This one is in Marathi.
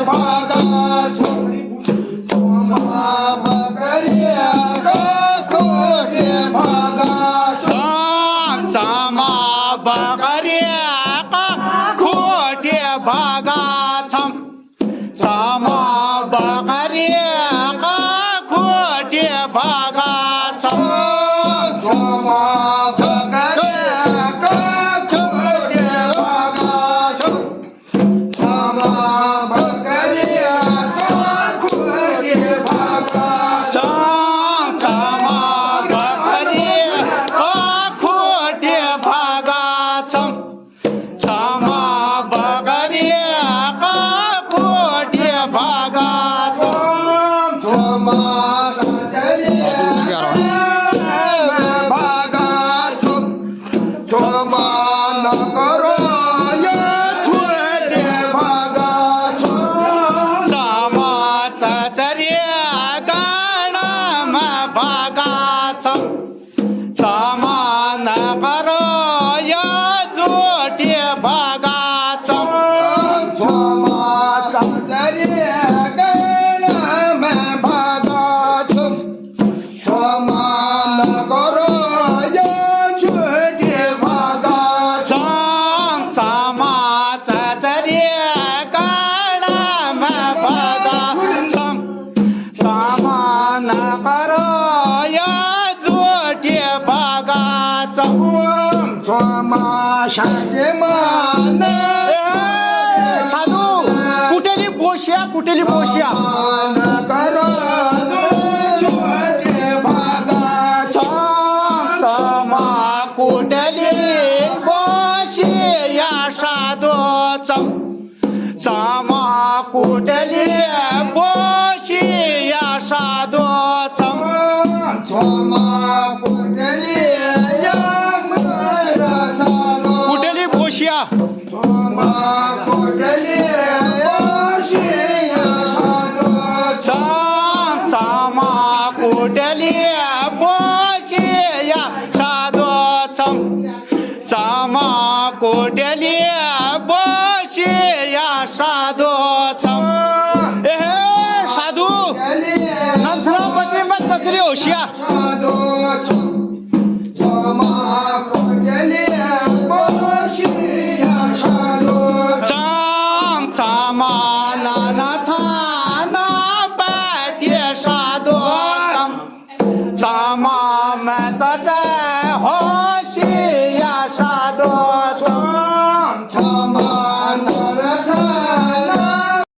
भागा बकरिया खोटे भागा सामा बकरिया खोटे भागा सामा बकरिया खोटे भागा साधू कुठेली बोशिया कुठेली बोशिया कुठली बोशिया साधू चामा कुठली बोशिया साधू कुठली बोशिया चामा कुठली बोशिया साधू चामा कुठली बोशिया साधू साधू नंसरापती मत ससरी होशिया चामा नाना छाना